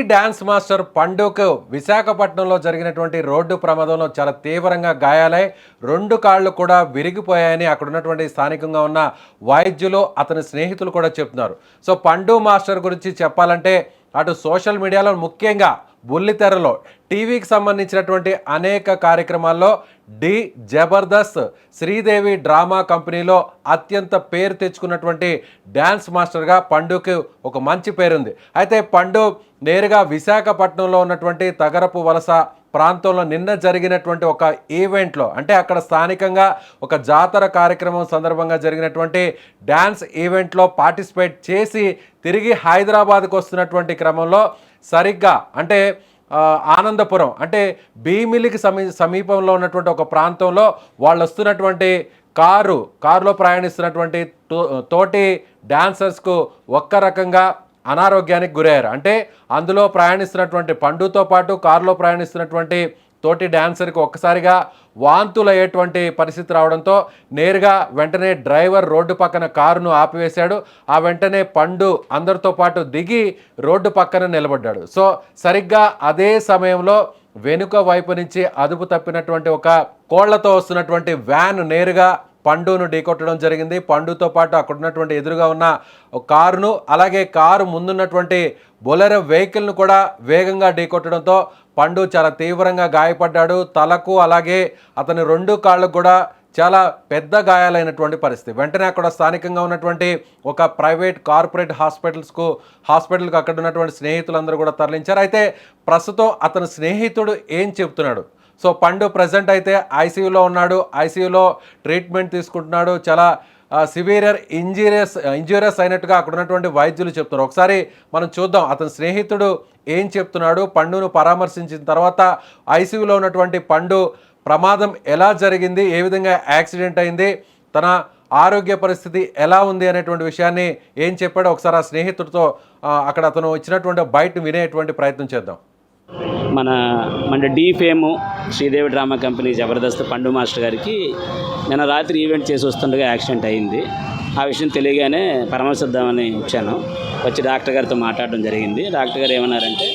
Dance master పండుకు విశాఖపట్నంలో జరిగినటువంటి road ప్రమాదంలో చాలా తీవ్రంగా గాయాలై రెండు కాళ్ళు కూడా విరిగిపోయాయని అక్కడ ఉన్నటువంటి స్థానికంగా ఉన్న వైద్యులు అతని స్నేహితులు కూడా చెప్తున్నారు. సో పండు మాస్టర్ గురించి చెప్పాలంటే అటు సోషల్ మీడియాలో ముఖ్యంగా బుల్లితెరలో టీవీకి సంబంధించినటువంటి అనేక కార్యక్రమాల్లో జబర్దస్త్ శ్రీదేవి డ్రామా కంపెనీలో అత్యంత పేరు తెచ్చుకున్నటువంటి డ్యాన్స్ మాస్టర్గా పండుకి ఒక మంచి పేరుంది. అయితే పండు నేరుగా విశాఖపట్నంలో ఉన్నటువంటి తగరపు వలస ప్రాంతంలో నిన్న జరిగినటువంటి ఒక ఈవెంట్లో, అంటే అక్కడ స్థానికంగా ఒక జాతర కార్యక్రమం సందర్భంగా జరిగినటువంటి డ్యాన్స్ ఈవెంట్లో పార్టిసిపేట్ చేసి తిరిగి హైదరాబాద్కు వస్తున్నటువంటి క్రమంలో సరిగ్గా అంటే ఆనందపురం అంటే భీమిలికి సమీపంలో ఉన్నటువంటి ఒక ప్రాంతంలో వాళ్ళు వస్తున్నటువంటి కారులో ప్రయాణిస్తున్నటువంటి తోటి డాన్సర్స్కు ఒక్క రకంగా అనారోగ్యానికి గురయ్యారు. అంటే అందులో ప్రయాణిస్తున్నటువంటి పండుతో పాటు కారులో ప్రయాణిస్తున్నటువంటి తోటి డాన్సర్కి ఒక్కసారిగా వాంతులు అయ్యేటువంటి పరిస్థితి రావడంతో నేరుగా వెంటనే డ్రైవర్ రోడ్డు పక్కన కారును ఆపివేశాడు. ఆ వెంటనే పండు అందరితో పాటు దిగి రోడ్డు పక్కన నిలబడ్డాడు. సో సరిగ్గా అదే సమయంలో వెనుక వైపు నుంచి అదుపు తప్పినటువంటి ఒక కోళ్లతో వస్తున్నటువంటి వ్యాన్ నేరుగా పండును ఢీకొట్టడం జరిగింది. పండుతో పాటు అక్కడ ఉన్నటువంటి ఎదురుగా ఉన్న కారును, అలాగే కారు ముందున్నటువంటి బొలెరో వెహికల్ను కూడా వేగంగా ఢీకొట్టడంతో పండు చాలా తీవ్రంగా గాయపడ్డాడు. తలకు అలాగే అతని రెండు కాళ్ళకు కూడా చాలా పెద్ద గాయాలైనటువంటి పరిస్థితి. వెంటనే అక్కడ స్థానికంగా ఉన్నటువంటి ఒక ప్రైవేట్ కార్పొరేట్ హాస్పిటల్కి అక్కడ ఉన్నటువంటి స్నేహితులందరూ కూడా తరలించారు. అయితే ప్రస్తుతం అతని స్నేహితుడు ఏం చెప్తున్నాడు? సో పండు ప్రజెంట్ అయితే ఐసీయూలో ఉన్నాడు, ఐసీయూలో ట్రీట్మెంట్ తీసుకుంటున్నాడు. చాలా సివియర్ ఇంజూరియస్ అయినట్టుగా అక్కడ ఉన్నటువంటి వైద్యులు చెప్తున్నారు. ఒకసారి మనం చూద్దాం అతని స్నేహితుడు ఏం చెప్తున్నాడు. పండును పరామర్శించిన తర్వాత ఐసీయూలో ఉన్నటువంటి పండు ప్రమాదం ఎలా జరిగింది, ఏ విధంగా యాక్సిడెంట్ అయింది, తన ఆరోగ్య పరిస్థితి ఎలా ఉంది అనేటువంటి విషయాన్ని ఏం చెప్పాడో ఒకసారి ఆ స్నేహితుడితో అక్కడ అతను ఇచ్చినటువంటి బయట వినేటువంటి ప్రయత్నం చేద్దాం. మన fame Sridevi drama company Jabardasth పండు మాస్టర్ గారికి నిన్న రాత్రి ఈవెంట్ చేసి వస్తుండగా యాక్సిడెంట్ అయింది. ఆ విషయం తెలియగానే పరామర్శిద్దామని వచ్చాను. వచ్చి డాక్టర్ గారితో మాట్లాడడం జరిగింది. డాక్టర్ గారు ఏమన్నారంటే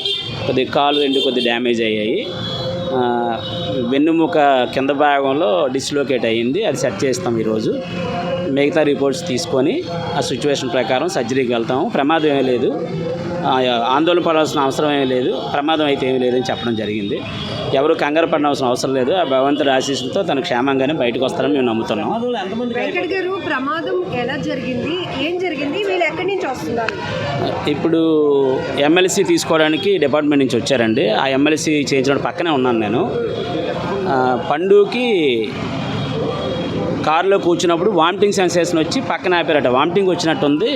కొద్దిగా కాలు రెండు కొద్దిగా డ్యామేజ్ అయ్యాయి, వెన్నుముక కింద భాగంలో డిస్లోకేట్ అయ్యింది, అది సెట్ చేస్తాం ఈరోజు, మిగతా రిపోర్ట్స్ తీసుకొని ఆ సిచ్యువేషన్ ప్రకారం సర్జరీకి వెళ్తాము, ప్రమాదం ఏమీ లేదు, ఆందోళన పడాల్సిన అవసరం ఏమీ లేదు, ప్రమాదం అయితే ఏమీ లేదని చెప్పడం జరిగింది. ఎవరు కంగారు పడాల్సిన అవసరం లేదు, ఆ భగవంతుడి ఆశీస్సులతో తను క్షేమంగానే బయటకు వస్తారని మేము నమ్ముతున్నాం. వెంకట్ గారు, ప్రమాదం ఎలా జరిగింది, ఏం జరిగింది, వీళ్ళు ఎక్కడి నుంచి వస్తున్నారు? ఇప్పుడు ఎమ్మెల్సీ తీసుకోవడానికి డిపార్ట్మెంట్ నుంచి వచ్చారండి. ఆ ఎమ్మెల్సీ చేయించిన పక్కనే ఉన్నాను నేను. పండుకి కారులో కూర్చున్నప్పుడు వామిటింగ్ సెన్సేషన్ వచ్చి పక్కన ఆపారట. వామిటింగ్ వచ్చినట్టుంది,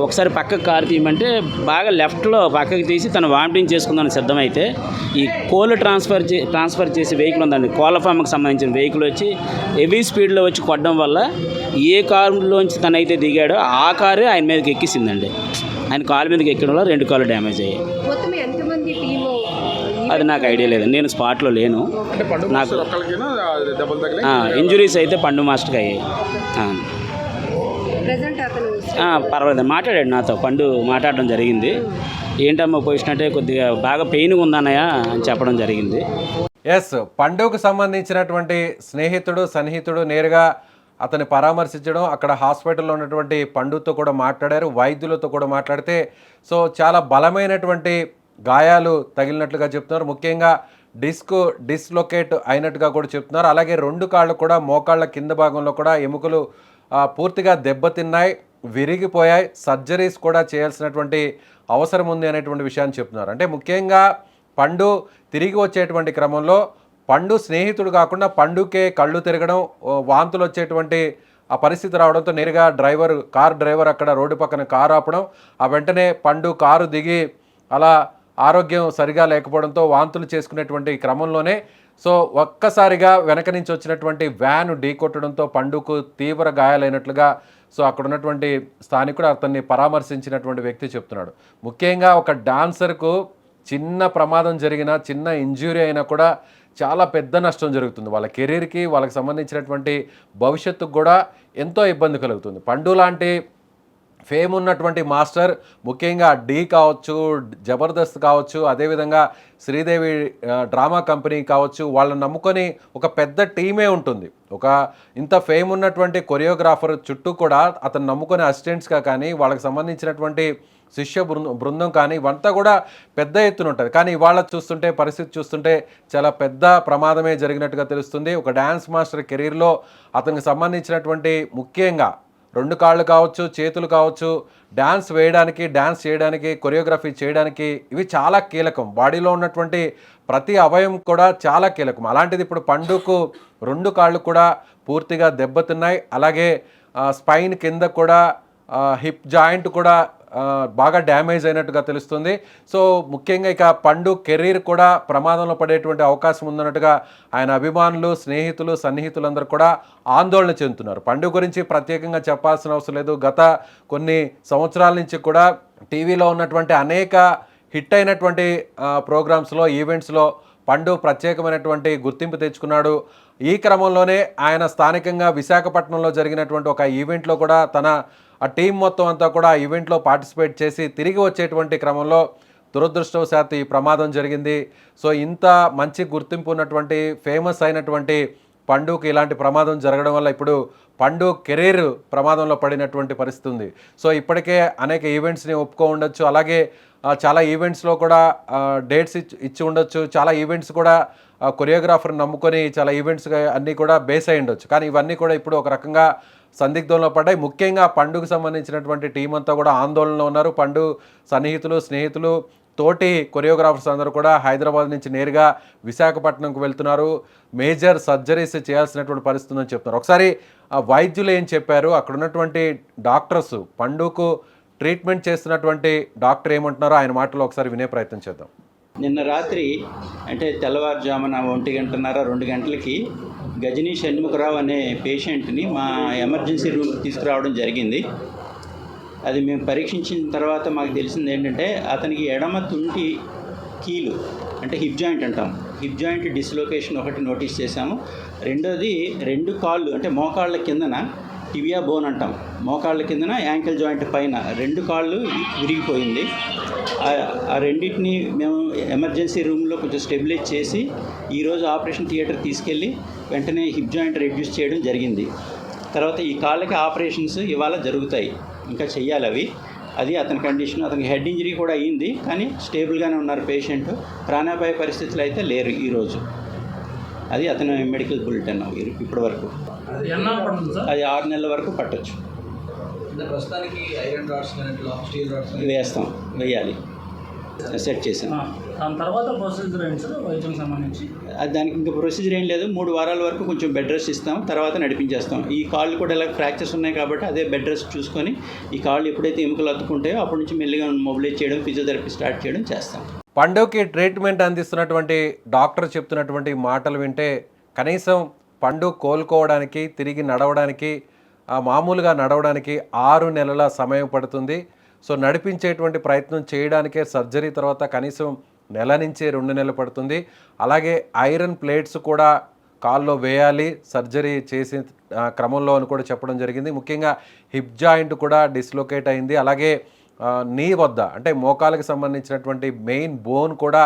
ఒకసారి పక్కకు కారు తీయమంటే బాగా లెఫ్ట్లో పక్కకి తీసి తను వామిటింగ్ చేసుకుందని సిద్ధమైతే ఈ కోళ్ళు ట్రాన్స్ఫర్ చేసే వెహికల్ ఉందండి, కోళ్ళ ఫామ్కి సంబంధించిన వెహికల్ వచ్చి హెవీ స్పీడ్లో వచ్చి కొట్టడం వల్ల ఏ కారులోంచి తనైతే దిగాడో ఆ కారే ఆయన మీదకి ఎక్కిసిందండి. ఆయన కాలు మీదకి ఎక్కడం వల్ల రెండు కాళ్ళు డ్యామేజ్ అయ్యాయి. అది నాకు ఐడియా లేదు, నేను స్పాట్లో లేను. నాకు ఇంజురీస్ అయితే పండు మాస్టర్కి అయ్యాయి. పర్వాలేదు, మాట్లాడాడు నాతో, పండు మాట్లాడడం జరిగింది. ఏంటమ్మా పొజిషన్ అంటే కొద్దిగా బాగా పెయిన్గా ఉందన్నయ్య అని చెప్పడం జరిగింది. ఎస్, పండుకు సంబంధించినటువంటి సన్నిహితుడు నేరుగా అతన్ని పరామర్శించడం, అక్కడ హాస్పిటల్లో ఉన్నటువంటి పండుతో కూడా మాట్లాడారు, వైద్యులతో కూడా మాట్లాడితే సో చాలా బలమైనటువంటి గాయాలు తగిలినట్లుగా చెప్తున్నారు. ముఖ్యంగా డిస్లొకేట్ అయినట్టుగా కూడా చెప్తున్నారు. అలాగే రెండు కాళ్ళు కూడా మోకాళ్ళ కింద భాగంలో కూడా ఎముకలు పూర్తిగా దెబ్బతిన్నాయి, విరిగిపోయాయి, సర్జరీస్ కూడా చేయాల్సినటువంటి అవసరం ఉంది అనేటువంటి విషయాన్ని చెప్తున్నారు. అంటే ముఖ్యంగా పండు తిరిగి వచ్చేటువంటి క్రమంలో పండు స్నేహితుడు కాకుండా పండుకే కళ్ళు తిరగడం, వాంతులు వచ్చేటువంటి ఆ పరిస్థితి రావడంతో నేరుగా కారు డ్రైవర్ అక్కడ రోడ్డు పక్కన కారు ఆపడం, ఆ వెంటనే పండు కారు దిగి అలా ఆరోగ్యం సరిగా లేకపోవడంతో వాంతులు చేసుకునేటువంటి క్రమంలోనే సో ఒక్కసారిగా వెనక నుంచి వచ్చినటువంటి వ్యాన్ ఢీకొట్టడంతో పండుకు తీవ్ర గాయాలైనట్లుగా సో అక్కడ ఉన్నటువంటి స్థానికుడు అతన్ని పరామర్శించినటువంటి వ్యక్తి చెప్తున్నాడు. ముఖ్యంగా ఒక డాన్సర్కు చిన్న ప్రమాదం జరిగినా, చిన్న ఇంజ్యూరీ అయినా కూడా చాలా పెద్ద నష్టం జరుగుతుంది. వాళ్ళ కెరీర్కి, వాళ్ళకి సంబంధించినటువంటి భవిష్యత్తుకు కూడా ఎంతో ఇబ్బంది కలుగుతుంది. పండు లాంటి ఫేమ్ ఉన్నటువంటి మాస్టర్, ముఖ్యంగా డీ కావచ్చు, జబర్దస్త్ కావచ్చు, అదేవిధంగా శ్రీదేవి డ్రామా కంపెనీ కావచ్చు, వాళ్ళని నమ్ముకొని ఒక పెద్ద టీమే ఉంటుంది. ఒక ఇంత ఫేమ్ ఉన్నటువంటి కొరియోగ్రాఫర్ చుట్టూ కూడా అతను నమ్ముకునే అసిస్టెంట్స్గా కానీ, వాళ్ళకి సంబంధించినటువంటి శిష్య బృందం కానీ, ఇవంతా కూడా పెద్ద ఎత్తున ఉంటుంది. కానీ ఇవాళ చూస్తుంటే, పరిస్థితి చూస్తుంటే చాలా పెద్ద ప్రమాదమే జరిగినట్టుగా తెలుస్తుంది. ఒక డ్యాన్స్ మాస్టర్ కెరీర్లో అతనికి సంబంధించినటువంటి ముఖ్యంగా 2 కాళ్ళు కావచ్చు, చేతులు కావచ్చు, డ్యాన్స్ వేయడానికి, డ్యాన్స్ చేయడానికి, కొరియోగ్రఫీ చేయడానికి ఇవి చాలా కీలకం. బాడీలో ఉన్నటువంటి ప్రతి అవయవం కూడా చాలా కీలకం. అలాంటిది ఇప్పుడు పండుకు 2 కాళ్ళు కూడా పూర్తిగా దెబ్బతిన్నాయి. అలాగే స్పైన్ కింద కూడా హిప్ జాయింట్ కూడా బాగా డ్యామేజ్ అయినట్టుగా తెలుస్తుంది. సో ముఖ్యంగా ఇక పండు కెరీర్ కూడా ప్రమాదంలో పడేటువంటి అవకాశం ఉందన్నట్టుగా ఆయన అభిమానులు, స్నేహితులు, సన్నిహితులందరూ కూడా ఆందోళన చెందుతున్నారు. పండు గురించి ప్రత్యేకంగా చెప్పాల్సిన అవసరం లేదు. గత కొన్ని సంవత్సరాల నుంచి కూడా టీవీలో ఉన్నటువంటి అనేక హిట్ అయినటువంటి ప్రోగ్రామ్స్లో, ఈవెంట్స్లో పండు ప్రత్యేకమైనటువంటి గుర్తింపు తెచ్చుకున్నాడు. ఈ క్రమంలోనే ఆయన స్థానికంగా విశాఖపట్నంలో జరిగినటువంటి ఒక ఈవెంట్లో కూడా ఆ టీం మొత్తం అంతా కూడా ఆ ఈవెంట్లో పార్టిసిపేట్ చేసి తిరిగి వచ్చేటువంటి క్రమంలో దురదృష్టవశాత్తు ఈ ప్రమాదం జరిగింది. సో ఇంత మంచి గుర్తింపు ఉన్నటువంటి, ఫేమస్ అయినటువంటి పండుకి ఇలాంటి ప్రమాదం జరగడం వల్ల ఇప్పుడు పండు కెరీర్ ప్రమాదంలో పడినటువంటి పరిస్థితి ఉంది. సో ఇప్పటికే అనేక ఈవెంట్స్ని ఒప్పుకో ఉండొచ్చు, అలాగే చాలా ఈవెంట్స్లో కూడా డేట్స్ ఇచ్చి ఉండొచ్చు, చాలా ఈవెంట్స్ కూడా కొరియోగ్రాఫర్ని నమ్ముకొని చాలా ఈవెంట్స్ అన్నీ కూడా బేస్ అయి ఉండొచ్చు. కానీ ఇవన్నీ కూడా ఇప్పుడు ఒక రకంగా సందిగ్ధంలో పడ్డాయి. ముఖ్యంగా పండుగకు సంబంధించినటువంటి టీం అంతా కూడా ఆందోళనలో ఉన్నారు. పండు సన్నిహితులు, స్నేహితులు, తోటి కొరియోగ్రాఫర్స్ అందరూ కూడా హైదరాబాద్ నుంచి నేరుగా విశాఖపట్నంకు వెళ్తున్నారు. మేజర్ సర్జరీస్ చేయాల్సినటువంటి పరిస్థితి ఉందని చెప్తున్నారు. ఒకసారి వైద్యులు ఏం చెప్పారు, అక్కడ ఉన్నటువంటి డాక్టర్స్, పండుకు ట్రీట్మెంట్ చేస్తున్నటువంటి డాక్టర్ ఏమంటున్నారో ఆయన మాటలో ఒకసారి వినే ప్రయత్నం చేద్దాం. నిన్న రాత్రి అంటే తెల్లవారుజామున 1:30, 2 గంటలకి గజనీ షణ్ముఖరావు అనే పేషెంట్ని మా ఎమర్జెన్సీ రూమ్కి తీసుకురావడం జరిగింది. అది మేము పరీక్షించిన తర్వాత మాకు తెలిసింది ఏంటంటే అతనికి ఎడమ తుంటి కీలు అంటే హిప్ జాయింట్ అంటాం, హిప్ జాయింట్ డిస్లొకేషన్ ఒకటి నోటీస్ చేశాము. రెండోది 2 కాళ్ళు అంటే మోకాళ్ళ కిందన టిబియా బోన్ అంటాం, మోకాళ్ళ కిందన యాంకిల్ జాయింట్ పైన 2 కాళ్ళు విరిగిపోయింది. ఆ రెండింటిని మేము ఎమర్జెన్సీ రూమ్లో కొంచెం స్టెబిలైజ్ చేసి ఈరోజు ఆపరేషన్ థియేటర్ తీసుకెళ్ళి వెంటనే హిప్ జాయింట్ రెడ్యూస్ చేయడం జరిగింది. తర్వాత ఈ కాళ్ళకి ఆపరేషన్స్ ఇవాళ జరుగుతాయి, ఇంకా చెయ్యాలి అవి. అది అతని కండిషన్. అతనికి హెడ్ ఇంజరీ కూడా అయ్యింది, కానీ స్టేబుల్గానే ఉన్నారు పేషెంట్. ప్రాణాపాయ పరిస్థితులు అయితే లేరు ఈరోజు. అది అతని మెడికల్ బులెటిన్ ఇప్పటి వరకు. అది 6 నెలల వరకు పట్టొచ్చు. ప్రస్తుతానికి ఐరన్ రాడ్స్ స్టీల్ రాడ్స్ వేయాలి, సెట్ చేసాం. దాని తర్వాత ప్రొసీజర్ ఏంటి సార్ వైద్యం సంబంధించి? దానికి ఇంకా ప్రొసీజర్ ఏం లేదు. 3 వారాల వరకు కొంచెం బెడ్ రెస్ట్ ఇస్తాం, తర్వాత నడిపించేస్తాం. ఈ కాళ్ళు కూడా ఇలా ఫ్రాక్చర్స్ ఉన్నాయి కాబట్టి అదే బెడ్ రెస్ట్ చూసుకొని ఈ కాళ్ళు ఎప్పుడైతే ఎముకలు అతుక్కుంటాయో అప్పటి నుంచి మెల్లిగా మొబిలైజ్ చేయడం, ఫిజియోథెరపీ స్టార్ట్ చేయడం చేస్తాం. పండుకి ట్రీట్మెంట్ అందిస్తున్నటువంటి డాక్టర్ చెప్తున్నటువంటి మాటలు వింటే కనీసం పండు కోలుకోవడానికి, తిరిగి నడవడానికి, మామూలుగా నడవడానికి 6 నెలల సమయం పడుతుంది. సో నడిపించేటువంటి ప్రయత్నం చేయడానికే సర్జరీ తర్వాత కనీసం 1 నెల నుంచి 2 నెలలు పడుతుంది. అలాగే ఐరన్ ప్లేట్స్ కూడా కాల్లో వేయాలి సర్జరీ చేసే క్రమంలో అని కూడా చెప్పడం జరిగింది. ముఖ్యంగా హిప్ జాయింట్ కూడా డిస్లొకేట్ అయింది. అలాగే నీ వద్ద అంటే మోకాళ్ళకి సంబంధించినటువంటి మెయిన్ బోన్ కూడా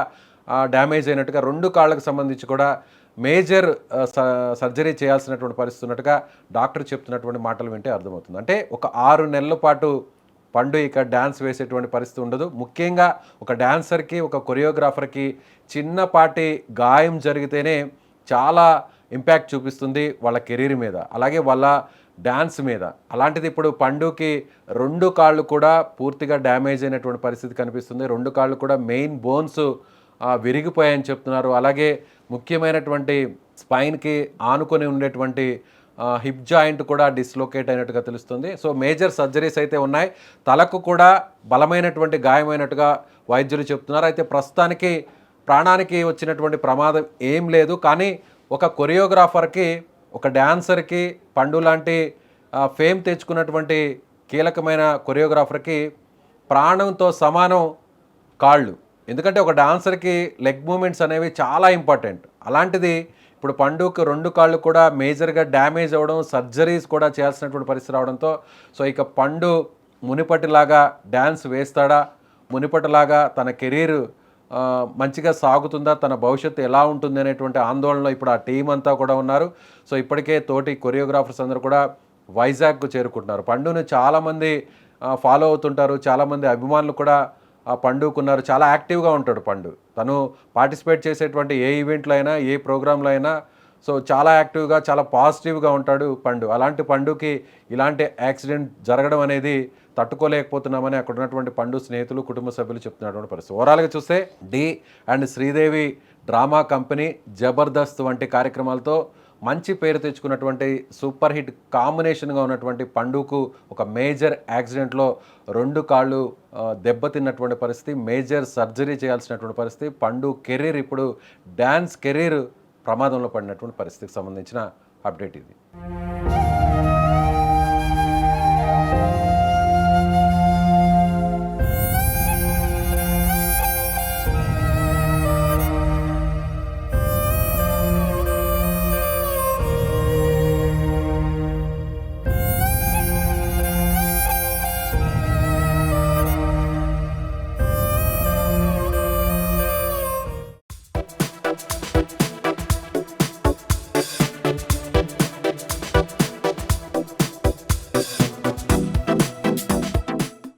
డ్యామేజ్ అయినట్టుగా, 2 కాళ్ళకు సంబంధించి కూడా మేజర్ సర్జరీ చేయాల్సినటువంటి పరిస్థితి ఉన్నట్టుగా డాక్టర్ చెప్తున్నటువంటి మాటలు వింటే అర్థమవుతుంది. అంటే ఒక 6 నెలల పాటు పండు ఇక డ్యాన్స్ వేసేటువంటి పరిస్థితి ఉండదు. ముఖ్యంగా ఒక డ్యాన్సర్కి, ఒక కొరియోగ్రాఫర్కి చిన్నపాటి గాయం జరిగితేనే చాలా ఇంపాక్ట్ చూపిస్తుంది వాళ్ళ కెరీర్ మీద, అలాగే వాళ్ళ డ్యాన్స్ మీద. అలాంటిది ఇప్పుడు పండుకి 2 కాళ్ళు కూడా పూర్తిగా డ్యామేజ్ అయినటువంటి పరిస్థితి కనిపిస్తుంది. 2 కాళ్ళు కూడా మెయిన్ బోన్స్ విరిగిపోయాయని చెప్తున్నారు. అలాగే ముఖ్యమైనటువంటి స్పైన్కి ఆనుకొని ఉండేటువంటి హిప్ జాయింట్ కూడా డిస్లొకేట్ అయినట్టుగా తెలుస్తుంది. సో మేజర్ సర్జరీస్ అయితే ఉన్నాయి. తలకు కూడా బలమైనటువంటి గాయమైనట్టుగా వైద్యులు చెప్తున్నారు. అయితే ప్రస్తుతానికి ప్రాణానికి వచ్చినటువంటి ప్రమాదం ఏం లేదు. కానీ ఒక కొరియోగ్రాఫర్కి, ఒక డ్యాన్సర్కి, పండు లాంటి ఫేమ్ తెచ్చుకున్నటువంటి కీలకమైన కొరియోగ్రాఫర్కి ప్రాణంతో సమానం కాళ్ళు. ఎందుకంటే ఒక డాన్సర్కి లెగ్ మూమెంట్స్ అనేవి చాలా ఇంపార్టెంట్. అలాంటిది ఇప్పుడు పండుకి 2 కాళ్ళు కూడా మేజర్గా డ్యామేజ్ అవ్వడం, సర్జరీస్ కూడా చేయాల్సినటువంటి పరిస్థితి రావడంతో సో ఇక పండు మునిపటిలాగా డ్యాన్స్ వేస్తాడా, మునిపటిలాగా తన కెరీర్ మంచిగా సాగుతుందా, తన భవిష్యత్తు ఎలా ఉంటుంది అనేటువంటి ఆందోళనలో ఇప్పుడు ఆ టీం అంతా కూడా ఉన్నారు. సో ఇప్పటికే తోటి కొరియోగ్రాఫర్స్ అందరూ కూడా వైజాగ్కు చేరుకుంటున్నారు. పండుని చాలామంది ఫాలో అవుతుంటారు, చాలామంది అభిమానులు కూడా పండుకున్నారు. చాలా యాక్టివ్గా ఉంటాడు పండు. తను పార్టిసిపేట్ చేసేటువంటి ఏ ఈవెంట్లో అయినా, ఏ ప్రోగ్రాంలో అయినా సో చాలా యాక్టివ్గా, చాలా పాజిటివ్గా ఉంటాడు పండు. అలాంటి పండుకి ఇలాంటి యాక్సిడెంట్ జరగడం అనేది తట్టుకోలేకపోతున్నామని అక్కడ ఉన్నటువంటి పండు స్నేహితులు, కుటుంబ సభ్యులు చెప్తున్నటువంటి పరిస్థితి. ఓవరాల్గా చూస్తే D and Sridevi drama company, Jabardasth వంటి కార్యక్రమాలతో మంచి పేరు తెచ్చుకున్నటువంటి సూపర్ హిట్ కాంబినేషన్గా ఉన్నటువంటి పండుకు ఒక మేజర్ యాక్సిడెంట్లో 2 కాళ్ళు దెబ్బతిన్నటువంటి పరిస్థితి, మేజర్ సర్జరీ చేయాల్సినటువంటి పరిస్థితి. పండు కెరీర్ ఇప్పుడు డ్యాన్స్ కెరీర్ ప్రమాదంలో పడినటువంటి పరిస్థితికి సంబంధించిన అప్డేట్ ఇది.